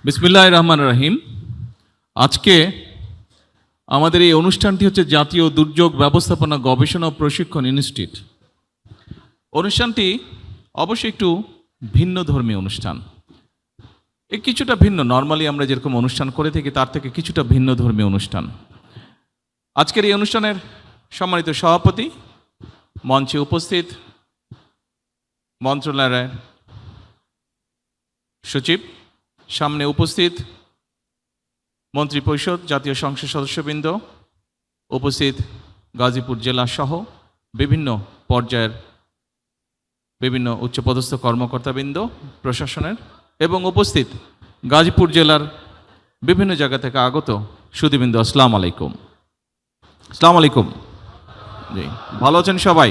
বিসমিল্লাহির রহমানির রহিম। আজকে আমাদের এই অনুষ্ঠানটি হচ্ছে জাতীয় দুর্যোগ ব্যবস্থাপনা গবেষণা ও প্রশিক্ষণ ইনস্টিটিউট। অনুষ্ঠানটি অবশ্যই একটু ভিন্ন ধর্মীয় অনুষ্ঠান, কিছুটা ভিন্ন। নর্মালি আমরা যেরকম অনুষ্ঠান করে থাকি তার থেকে কিছুটা ভিন্ন ধর্মীয় অনুষ্ঠান। আজকের এই অনুষ্ঠানের সম্মানিত সভাপতি, মঞ্চে উপস্থিত মন্ত্রণালয়ের সচিব, সামনে উপস্থিত মন্ত্রিপরিষদ, জাতীয় সংসদ সদস্যবৃন্দ, উপস্থিত গাজীপুর জেলা সহ বিভিন্ন পর্যায়ের বিভিন্ন উচ্চপদস্থ কর্মকর্তাবৃন্দ প্রশাসনের, এবং উপস্থিত গাজীপুর জেলার বিভিন্ন জায়গা থেকে আগত সুধীবৃন্দ, আসসালামু আলাইকুম। আসসালামু আলাইকুম। জি, ভালো আছেন সবাই?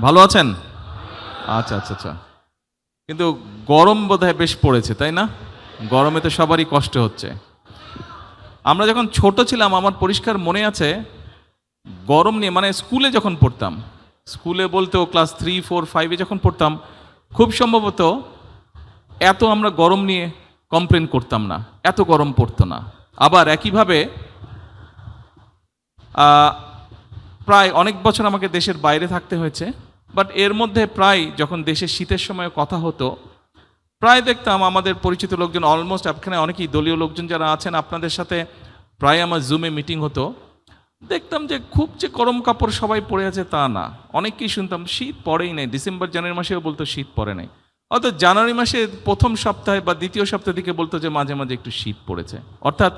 ভালো আছেন? আচ্ছা আচ্ছা আচ্ছা। কিন্তু গরম বোধহয় বেশ পড়েছে, তাই না? গরমে তো সবারই কষ্ট হচ্ছে। আমরা যখন ছোট ছিলাম, আমার পরিষ্কার মনে আছে, গরম নিয়ে মানে স্কুলে যখন পড়তাম, স্কুলে বলতেও ক্লাস 3, 4, 5-এ যখন পড়তাম, খুব সম্ভবত এত আমরা গরম নিয়ে কমপ্লেন করতাম না, এত গরম পড়তো না। আবার একইভাবে প্রায় অনেক বছর আমাকে দেশের বাইরে থাকতে হয়েছে, বাট এর মধ্যে প্রায় যখন দেশের শীতের সময় কথা হতো, প্রায় দেখতাম আমাদের পরিচিত লোকজন, অলমোস্ট এখানে অনেকেই দলীয় লোকজন যারা আছেন, আপনাদের সাথে প্রায় আমার জুমে মিটিং হতো। দেখতাম যে খুব যে গরম কাপড় সবাই পরে আছে তা না, অনেককেই শুনতাম শীত পড়েই নেই। ডিসেম্বর জানুয়ারি মাসেও বলতো শীত পড়ে নাই, অর্থাৎ জানুয়ারি মাসে প্রথম সপ্তাহে বা দ্বিতীয় সপ্তাহ দিকে বলতো যে মাঝে মাঝে একটু শীত পড়েছে, অর্থাৎ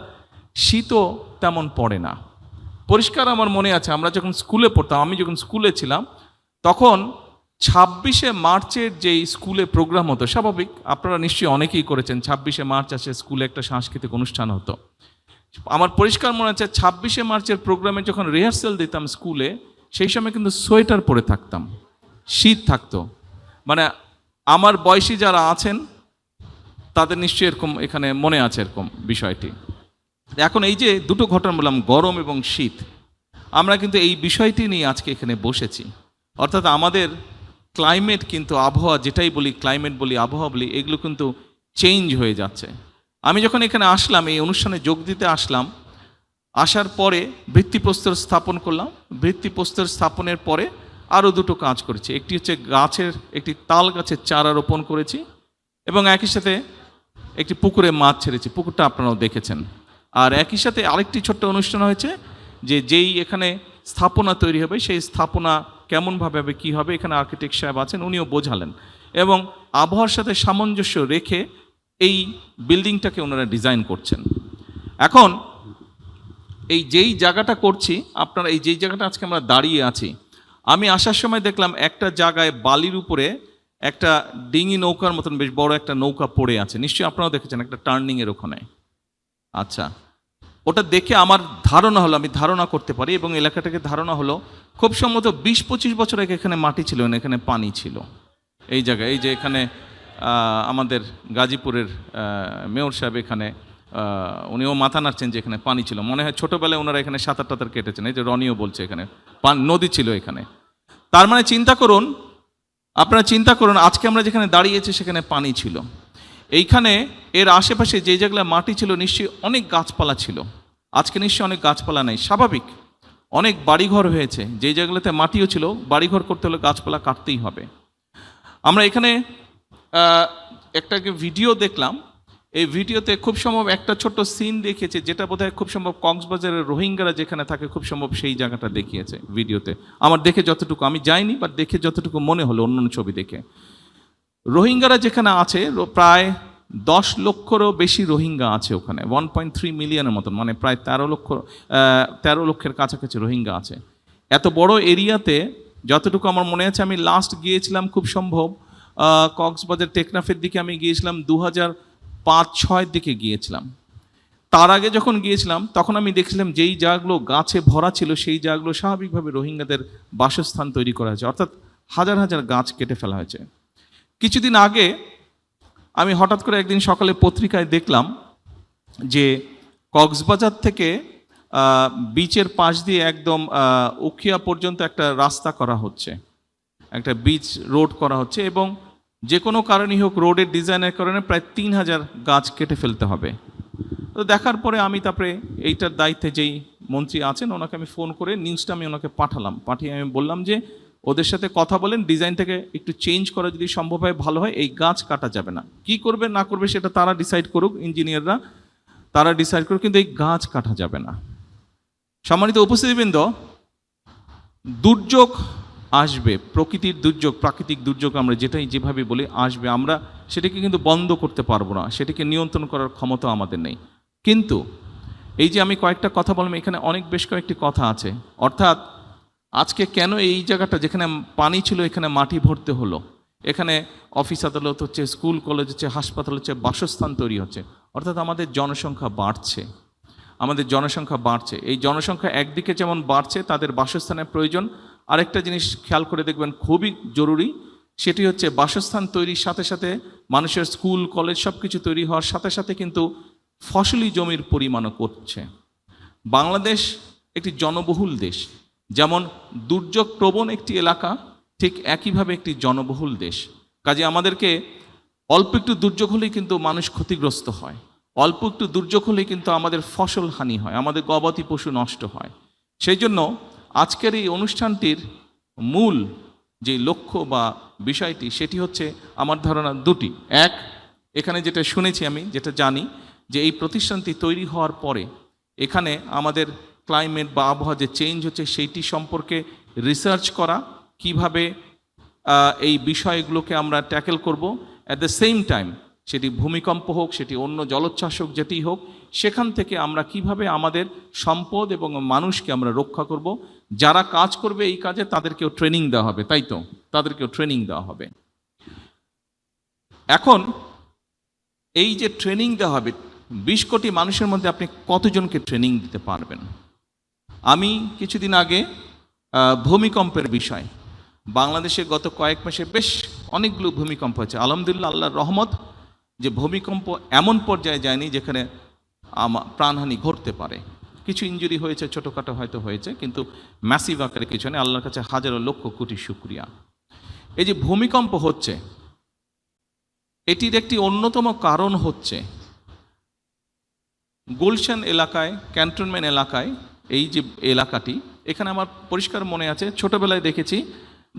শীতও তেমন পড়ে না। পরিষ্কার আমার মনে আছে, আমরা যখন স্কুলে পড়তাম, আমি যখন স্কুলে ছিলাম, তখন 26শে মার্চের যেই স্কুলে প্রোগ্রাম হতো, স্বাভাবিক আপনারা নিশ্চয়ই অনেকেই করেছেন, 26শে মার্চ আসে স্কুলে একটা সাংস্কৃতিক অনুষ্ঠান হতো। আমার পরিষ্কার মনে আছে 26শে মার্চের প্রোগ্রামে যখন রিহার্সাল দিতাম স্কুলে, সেই সময় কিন্তু সোয়েটার পরে থাকতাম, শীত থাকতো। মানে আমার বয়সী যারা আছেন তাদের নিশ্চয়ই এরকম এখানে মনে আছে এরকম বিষয়টি। এখন এই যে দুটো ঘটনা বললাম, গরম এবং শীত, আমরা কিন্তু এই বিষয়টি নিয়ে আজকে এখানে বসেছি। অর্থাৎ আমাদের ক্লাইমেট কিন্তু, আবহাওয়া যেটাই বলি, ক্লাইমেট বলি, আবহাওয়া বলি, এগুলো কিন্তু চেঞ্জ হয়ে যাচ্ছে। আমি যখন এখানে আসলাম, এই অনুষ্ঠানে যোগ দিতে আসলাম, আসার পরে ভিত্তিপ্রস্তর স্থাপন করলাম। ভিত্তিপ্রস্তর স্থাপনের পরে আরও দুটো কাজ করেছি। একটি হচ্ছে একটি তাল গাছের চারা রোপণ করেছি, এবং একই সাথে একটি পুকুরে মাছ ছেড়েছি, পুকুরটা আপনারাও দেখেছেন। আর একই সাথে আরেকটি ছোট্ট অনুষ্ঠান হয়েছে, যেই এখানে স্থাপনা তৈরি হবে, সেই স্থাপনা কেমনভাবে হবে, কী হবে, এখানে আর্কিটেক্ট সাহেব আছেন, উনিও বোঝালেন, এবং আবহাওয়ার সাথে সামঞ্জস্য রেখে এই বিল্ডিংটাকে ওনারা ডিজাইন করছেন। এখন এই যেই জায়গাটা করছি, আপনারা এই যেই জায়গাটা আজকে আমরা দাঁড়িয়ে আছি, আমি আসার সময় দেখলাম একটা জায়গায় বালির উপরে একটা ডিঙি নৌকার মতন বেশ বড় একটা নৌকা পড়ে আছে, নিশ্চয়ই আপনারাও দেখেছেন, একটা টার্নিংয়ের ওখানে। আচ্ছা, ওটা দেখে আমার ধারণা হলো, আমি ধারণা করতে পারি, এবং এলাকাটাকে ধারণা হলো, খুব সম্ভবত 20-25 বছর আগে এখানে মাটি ছিল না, এখানে পানি ছিল এই জায়গায়। এই যে এখানে আমাদের গাজীপুরের মেয়র সাহেব এখানে, উনিও মাথা নাড়ছেন যে এখানে পানি ছিল। মনে হয় ছোটোবেলায় ওনারা এখানে সাঁতার টাতার কেটেছেন, এই যে রনিও বলছে এখানে নদী ছিল এখানে। তার মানে আপনারা চিন্তা করুন, আজকে আমরা যেখানে দাঁড়িয়েছি সেখানে পানি ছিল। এইখানে এর আশেপাশে যে জায়গায় মাটি ছিল, নিশ্চয়ই অনেক গাছপালা ছিল। আজকে নিশ্চয়ই অনেক গাছপালা নেই, স্বাভাবিক। অনেক বাড়িঘর হয়েছে, যেই জায়গাগুলোতে মাটিও ছিল, বাড়িঘর করতে হলে গাছপালা কাটতেই হবে। আমরা এখানে একটা ভিডিও দেখলাম, এই ভিডিওতে খুব সম্ভব একটা ছোট্ট সিন দেখিয়েছে, যেটা বোধহয় খুব সম্ভব কক্সবাজারের রোহিঙ্গারা যেখানে থাকে, খুব সম্ভব সেই জায়গাটা দেখিয়েছে ভিডিওতে। আমার দেখে যতটুকু, আমি যাইনি, বাট দেখে যতটুকু মনে হলো অন্য ছবি দেখে, রোহিঙ্গারা যেখানে আছে, প্রায় 10 লক্ষেরও বেশি রোহিঙ্গা আছে ওখানে, 1.3 মিলিয়নের মতন, মানে প্রায় 13 লক্ষের কাছাকাছি রোহিঙ্গা আছে এত বড় এরিয়াতে। যতটুকু আমার মনে আছে, আমি লাস্ট গিয়েছিলাম খুব সম্ভব কক্সবাজার টেকনাফের দিকে আমি গিয়েছিলাম 2005-06 দিকে গিয়েছিলাম। তার আগে যখন গিয়েছিলাম তখন আমি দেখছিলাম যেই জায়গাগুলো গাছে ভরা ছিল, সেই জায়গাগুলো স্বাভাবিকভাবে রোহিঙ্গাদের বাসস্থান তৈরি করা হয়েছে, অর্থাৎ হাজার হাজার গাছ কেটে ফেলা হয়েছে। কিছুদিন আগে আমি হঠাৎ করে একদিন সকালে পত্রিকায় দেখলাম যে কক্সবাজার থেকে বিচের পাশ দিয়ে একদম উখিয়া পর্যন্ত একটা রাস্তা করা হচ্ছে, একটা বিচ রোড করা হচ্ছে, এবং যে কোনো কারণেই হোক রোডের ডিজাইনের কারণে প্রায় 3000 গাছ কেটে ফেলতে হবে। তো দেখার পরে আমি তারপরে এইটার দায়িত্বে যেই মন্ত্রী আছেন ওনাকে আমি ফোন করে নিউজটা আমি ওনাকে পাঠিয়ে আমি বললাম যে ওদের সাথে কথা বলেন, ডিজাইন থেকে একটু চেঞ্জ করা যদি সম্ভব হয় ভালো হয়, এই গাছ কাটা যাবে না। কি করবে না করবে সেটা তারা ডিসাইড করুক, ইঞ্জিনিয়াররা তারা ডিসাইড করুক, কিন্তু এই গাছ কাটা যাবে না। সম্মানিত উপস্থিতিবৃন্দ, দুর্যোগ আসবে, প্রকৃতির দুর্যোগ, প্রাকৃতিক দুর্যোগ আমরা যেটাই যেভাবে বলি আসবে, আমরা সেটাকে কিন্তু বন্ধ করতে পারবো না, সেটাকে নিয়ন্ত্রণ করার ক্ষমতা আমাদের নেই। কিন্তু এই যে আমি কয়েকটা কথা বললাম, এখানে বেশ কয়েকটি কথা আছে। অর্থাৎ আজকে কেন এই জায়গাটা যেখানে পানি ছিল এখানে মাটি ভরতে হলো, এখানে অফিস আদালত হচ্ছে, স্কুল কলেজ হচ্ছে, হাসপাতাল হচ্ছে, বাসস্থান তৈরি হচ্ছে। অর্থাৎ আমাদের জনসংখ্যা বাড়ছে। এই জনসংখ্যা একদিকে যেমন বাড়ছে, তাদের বাসস্থানের প্রয়োজন। আরেকটা জিনিস খেয়াল করে দেখবেন খুবই জরুরি, সেটি হচ্ছে বাসস্থান তৈরির সাথে সাথে মানুষের স্কুল কলেজ সব কিছু তৈরি হওয়ার সাথে সাথে কিন্তু ফসলি জমির পরিমাণও করছে। বাংলাদেশ একটি জনবহুল দেশ, যেমন দুর্যোগ প্রবণ একটি এলাকা, ঠিক একইভাবে একটি জনবহুল দেশ। কাজে আমাদেরকে অল্প একটু দুর্যোগ হলেই কিন্তু মানুষ ক্ষতিগ্রস্ত হয়, অল্প একটু দুর্যোগ হলেই কিন্তু আমাদের ফসল হানি হয়, আমাদের গবাদি পশু নষ্ট হয়। সেই জন্য আজকের এই অনুষ্ঠানটির মূল যে লক্ষ্য বা বিষয়টি সেটি হচ্ছে আমার ধারণা দুটি। এক, এখানে যেটা শুনেছি আমি, যেটা জানি, যে এই প্রতিষ্ঠানটি তৈরি হওয়ার পরে এখানে আমাদের ক্লাইমেট বা আবহাওয়া যে চেঞ্জ হচ্ছে সেইটি সম্পর্কে রিসার্চ করা, কিভাবে এই বিষয়গুলোকে আমরা ট্যাকেল করব। অ্যাট দ্য সেম টাইম সেটি ভূমিকম্প হোক, সেটি অন্য জলোচ্ছ্বাস হোক, যেটি হোক, সেখান থেকে আমরা কিভাবে আমাদের সম্পদ এবং মানুষকে আমরা রক্ষা করব। যারা কাজ করবে এই কাজে তাদেরকেও ট্রেনিং দেওয়া হবে, তাই তো, তাদেরকেও ট্রেনিং দেওয়া হবে। এখন এই যে ট্রেনিং দেওয়া হবে, 20 কোটি মানুষের মধ্যে আপনি কতজনকে ট্রেনিং দিতে পারবেন? আমি কিছুদিন আগে ভূমিকম্পের বিষয়, বাংলাদেশে গত কয়েক মাসে বেশ অনেকগুলো ভূমিকম্প হয়েছে। আলহামদুলিল্লাহ, আল্লাহর রহমত যে ভূমিকম্প এমন পর্যায়ে যায়নি যেখানে প্রাণহানি ঘটতে পারে। কিছু ইনজুরি হয়েছে, ছোটোখাটো হয়তো হয়েছে, কিন্তু ম্যাসিভ আকারে কিছু নেই। আল্লাহর কাছে হাজারো লক্ষ কোটি শুকরিয়া। এই যে ভূমিকম্প হচ্ছে, এটির একটি অন্যতম কারণ হচ্ছে গুলশান এলাকায়, ক্যান্টনমেন্ট এলাকায়, এই যে এলাকাটি, এখানে আমার পরিষ্কার মনে আছে, ছোটবেলায় দেখেছি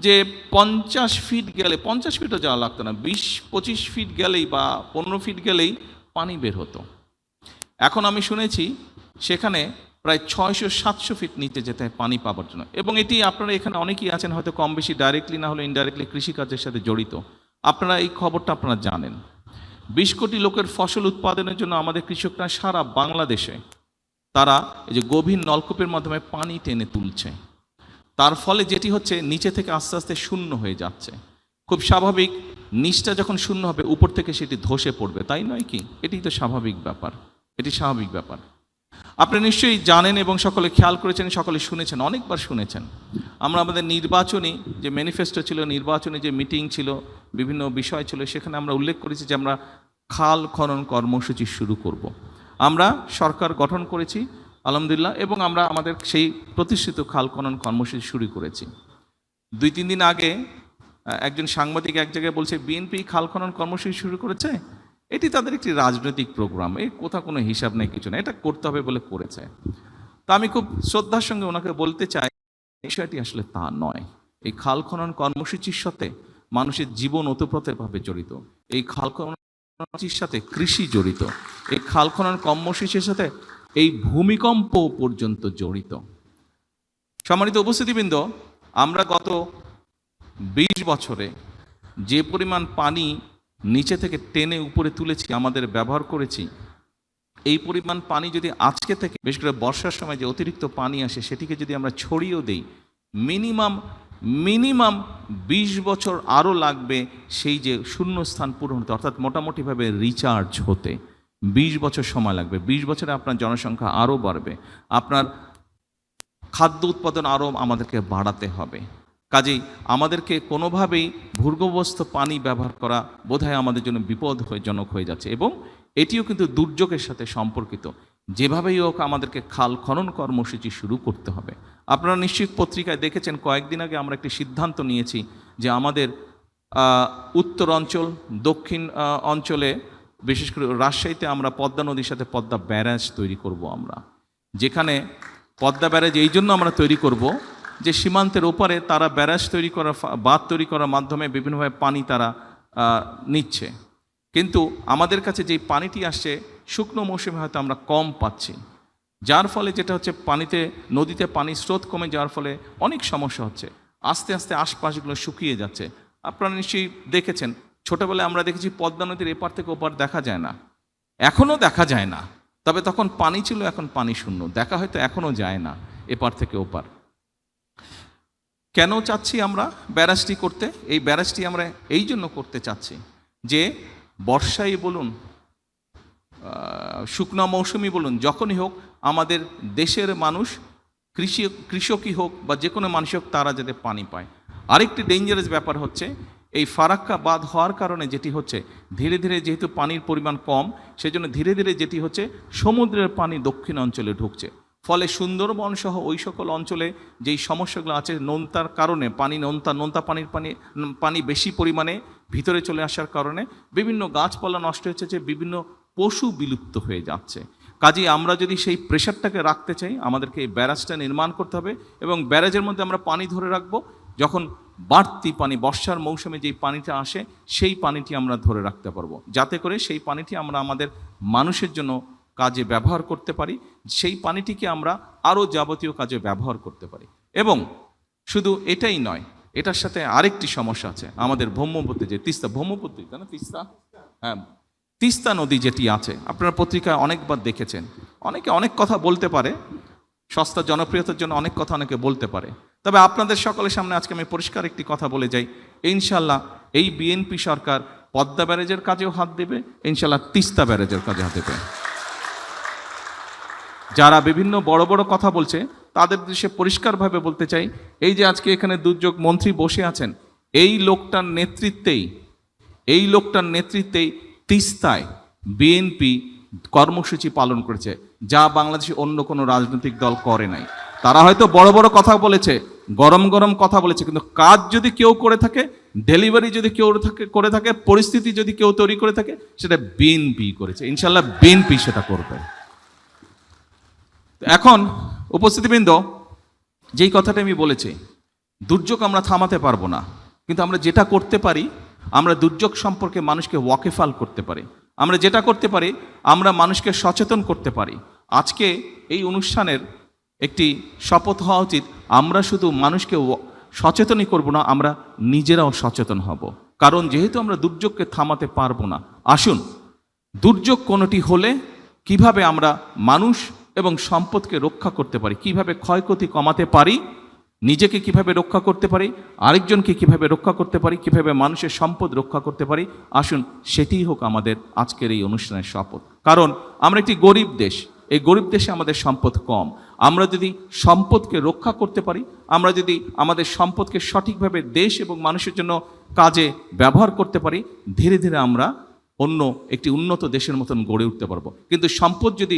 যে 50 ফিট গেলে, 50 ফিটও যাওয়া লাগতো না, 20-25 ফিট গেলেই বা 15 ফিট গেলেই পানি বের হতো। এখন আমি শুনেছি সেখানে প্রায় 600-700 ফিট নিচে যেতে হয় পানি পাওয়ার জন্য। এবং এটি আপনারা এখানে অনেকেই আছেন হয়তো কম বেশি ডাইরেক্টলি না হলে ইনডাইরেক্টলি কৃষিকাজের সাথে জড়িত, আপনারা এই খবরটা আপনারা জানেন। 20 কোটি লোকের ফসল উৎপাদনের জন্য আমাদের কৃষকরা সারা বাংলাদেশে তারা এই যে গভীর নলকূপের মাধ্যমে পানি টেনে তুলছে। তার ফলে যেটি হচ্ছে, নিচে থেকে আস্তে আস্তে শূন্য হয়ে যাচ্ছে। খুব স্বাভাবিক, নিচটা যখন শূন্য হবে উপর থেকে সেটি ধসে পড়বে, তাই নয় কি? এটি তো স্বাভাবিক ব্যাপার, এটি স্বাভাবিক ব্যাপার। আপনি নিশ্চয়ই জানেন এবং সকলে খেয়াল করেছেন, সকলে শুনেছেন, অনেকবার শুনেছেন। আমরা আমাদের নির্বাচনী যে ম্যানিফেস্টো ছিল, নির্বাচনী যে মিটিং ছিল, বিভিন্ন বিষয় ছিল, সেখানে আমরা উল্লেখ করেছি যে আমরা খাল খনন কর্মসূচি শুরু করব। আমরা সরকার গঠন করেছি আলহামদুলিল্লাহ, এবং আমরা আমাদের সেই প্রতিষ্ঠিত খাল খনন কর্মসূচি শুরু করেছি। 2-3 দিন আগে একজন সাংবাদিক এক জায়গায় বলছে বিএনপি খাল খনন কর্মসূচি শুরু করেছে, এটি তাদের একটি রাজনৈতিক প্রোগ্রাম, এই কোথাও কোনো হিসাব নেই, কিছু না, এটা করতে হবে বলে করেছে। তা আমি খুব শ্রদ্ধার সঙ্গে ওনাকে বলতে চাই, বিষয়টি আসলে তা নয়। এই খাল খনন কর্মসূচির সাথে মানুষের জীবন ওতপ্রোতভাবে জড়িত, এই খাল খনন কর্মসূচির সাথে কৃষি জড়িত, এই খাল খনন কর্মসূচির সাথে এই ভূমিকম্প পর্যন্ত জড়িত। সম্মানিত উপস্থিতিবৃন্দ, আমরা গত 20 বছরে যে পরিমাণ পানি নিচে থেকে টেনে উপরে তুলেছি, আমাদের ব্যবহার করেছি, এই পরিমাণ পানি যদি আজকে থেকে, বিশেষ করে বর্ষার সময় যে অতিরিক্ত পানি আসে সেটিকে যদি আমরা ছড়িয়েও দেই, মিনিমাম 20 বছর আরও লাগবে সেই যে শূন্যস্থান পূরণ হতে, অর্থাৎ মোটামুটিভাবে রিচার্জ হতে 20 বছর সময় লাগবে। 20 বছরে আপনার জনসংখ্যা আরও বাড়বে, আপনার খাদ্য উৎপাদন আরও আমাদেরকে বাড়াতে হবে। কাজেই আমাদেরকে কোনোভাবেই ভূগর্ভস্থ পানি ব্যবহার করা বোধহয় আমাদের জন্য বিপদজনক হয়ে যাচ্ছে, এবং এটিও কিন্তু দুর্যোগের সাথে সম্পর্কিত। যেভাবেই হোক আমাদেরকে খাল খনন কর্মসূচি শুরু করতে হবে। আপনারা নিশ্চিত পত্রিকায় দেখেছেন, কয়েকদিন আগে আমরা একটি সিদ্ধান্ত নিয়েছি যে আমাদের উত্তর অঞ্চল, দক্ষিণ অঞ্চলে বিশেষ করে রাজশাহীতে আমরা পদ্মা নদীর সাথে পদ্মা ব্যারাজ তৈরি করব আমরা, যেখানে পদ্মা ব্যারাজ এই জন্য আমরা তৈরি করব যে সীমান্তের ওপারে তারা ব্যারাজ তৈরি করা, বাঁধ তৈরি করার মাধ্যমে বিভিন্নভাবে পানি তারা নিচ্ছে, কিন্তু আমাদের কাছে যেই পানিটি আসছে শুকনো মৌসুমে হয়তো আমরা কম পাচ্ছি, যার ফলে যেটা হচ্ছে পানিতে, নদীতে পানির স্রোত কমে যাওয়ার ফলে অনেক সমস্যা হচ্ছে। আস্তে আস্তে আশপাশগুলো শুকিয়ে যাচ্ছে। আপনারা নিশ্চয়ই দেখেছেন, ছোটোবেলায় আমরা দেখেছি পদ্মা নদীর এপার থেকে ওপার দেখা যায় না, এখনও দেখা যায় না, তবে তখন পানি ছিল, এখন পানি শূন্য, দেখা হয়তো এখনও যায় না এপার থেকে ওপার। কেন চাচ্ছি আমরা ব্যারাজটি করতে? এই ব্যারাজটি আমরা এই জন্য করতে চাচ্ছি যে বর্ষাই বলুন, শুকনো মৌসুমি বলুন, যখনই হোক আমাদের দেশের মানুষ, কৃষকই হোক বা যে কোনো মানুষ হোক, তারা যাতে পানি পায়। আরেকটি ডেঞ্জারাস ব্যাপার হচ্ছে এই ফারাক্কা বাঁধ হওয়ার কারণে যেটি হচ্ছে, ধীরে ধীরে যেহেতু পানির পরিমাণ কম, সেজন্য ধীরে ধীরে যেটি হচ্ছে সমুদ্রের পানি দক্ষিণ অঞ্চলে ঢুকছে, ফলে সুন্দরবন সহ ওই সকল অঞ্চলে যেই সমস্যাগুলো আছে, নোনতার কারণে নোনতা পানি বেশি পরিমাণে ভিতরে চলে আসার কারণে বিভিন্ন গাছপালা নষ্ট হচ্ছে, যে বিভিন্ন পশু বিলুপ্ত হয়ে যাচ্ছে। কাজেই আমরা যদি সেই প্রেশারটাকে রাখতে চাই, আমাদেরকে এই ব্যারাজটা নির্মাণ করতে হবে, এবং ব্যারাজের মধ্যে আমরা পানি ধরে রাখবো। যখন বাড়তি পানি, বর্ষার মৌসুমে যেই পানিটা আসে, সেই পানিটি আমরা ধরে রাখতে পারবো, যাতে করে সেই পানিটি আমরা আমাদের মানুষের জন্য কাজে ব্যবহার করতে পারি, সেই পানিটিকে আমরা আরও যাবতীয় কাজে ব্যবহার করতে পারি। এবং শুধু এটাই নয়, এটার সাথে আরেকটি সমস্যা আছে, আমাদের ব্রহ্মপুত্রে যে ব্রহ্মপুত্র তাই না, হ্যাঁ, তিস্তা নদী যেটি আছে, আপনারা পত্রিকায় অনেকবার দেখেছেন। অনেকে অনেক কথা বলতে পারে, সস্তা জনপ্রিয়তার জন্য অনেক কথা অনেকে বলতে পারে, তবে আপনাদের সকলের সামনে আজকে আমি পরিষ্কার একটি কথা বলে যাই, ইনশাল্লাহ এই বিএনপি সরকার পদ্মা ব্যারেজের কাজেও হাত দেবে, ইনশাল্লাহ তিস্তা ব্যারেজের কাজে হাত দেবে। যারা বিভিন্ন বড় বড় কথা বলছে তাদের দেশে পরিষ্কারভাবে বলতে চাই, এই যে আজকে এখানে দুর্যোগ মন্ত্রী বসে আছেন, এই লোকটার নেতৃত্বেই তিস্তায় বিএনপি কর্মসূচি পালন করেছে, যা বাংলাদেশে অন্য কোনো রাজনৈতিক দল করে নাই। তারা হয়তো বড় বড় কথা বলেছে, গরম গরম কথা বলেছে, কিন্তু কাজ যদি কেউ করে থাকে, ডেলিভারি যদি কেউ করে থাকে, পরিস্থিতি যদি কেউ তৈরি করে থাকে, সেটা বিএনপি করেছে। ইনশাল্লাহ বিএনপি সেটা করবে। এখন উপস্থিতিবৃন্দ, যেই কথাটা আমি বলেছি, দুর্যোগ আমরা থামাতে পারবো না, কিন্তু আমরা যেটা করতে পারি, আমরা দুর্যোগ সম্পর্কে মানুষকে ওয়াকিফাল করতে পারি। আমরা যেটা করতে পারি, আমরা মানুষকে সচেতন করতে পারি। আজকে এই অনুষ্ঠানের একটি শপথ হওয়া উচিত, আমরা শুধু মানুষকে সচেতনই করব না, আমরা নিজেরাও সচেতন হব। কারণ যেহেতু আমরা দুর্যোগকে থামাতে পারবো না, আসুন দুর্যোগ কোনোটি হলে কিভাবে আমরা মানুষ এবং সম্পদকে রক্ষা করতে পারি, কিভাবে ক্ষয়ক্ষতি কমাতে পারি, নিজেকে কিভাবে রক্ষা করতে পারি, আরেকজনকে কিভাবে রক্ষা করতে পারি, কিভাবে মানুষের সম্পদ রক্ষা করতে পারি, আসুন সেটিই হোক আমাদের আজকের এই অনুষ্ঠানের শপথ। কারণ আমরা একটি গরিব দেশ, এই গরিব দেশে আমাদের সম্পদ কম। আমরা যদি সম্পদকে রক্ষা করতে পারি, আমরা যদি আমাদের সম্পদকে সঠিকভাবে দেশ এবং মানুষের জন্য কাজে ব্যবহার করতে পারি, ধীরে ধীরে আমরা অন্য একটি উন্নত দেশের মতন গড়ে উঠতে পারবো। কিন্তু সম্পদ যদি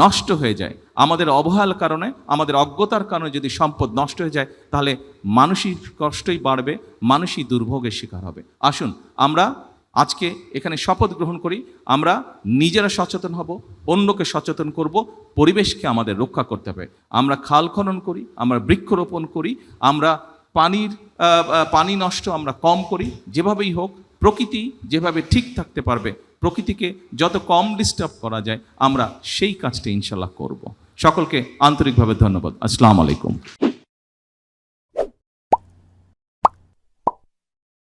নষ্ট হয়ে যায়, আমাদের অবহেলার কারণে, আমাদের অজ্ঞতার কারণে যদি সম্পদ নষ্ট হয়ে যায়, তাহলে মানসিক কষ্টই বাড়বে, মানুষই দুর্ভোগের শিকার হবে। আসুন আমরা আজকে এখানে শপথ গ্রহণ করি, আমরা নিজেরা সচেতন হব, অন্যকে সচেতন করব, পরিবেশকে আমাদের রক্ষা করতে হবে। আমরা খাল খনন করি, আমরা বৃক্ষরোপণ করি, আমরা পানি নষ্ট আমরা কম করি, যেভাবেই হোক প্রকৃতি যেভাবে ঠিক থাকতে পারবে, প্রকৃতিকে যত কম ডিস্টার্ব করা যায়, আমরা সেই কাজটা ইনশাল্লাহ করব। সকলকে আন্তরিকভাবে ধন্যবাদ। আসসালামু আলাইকুম।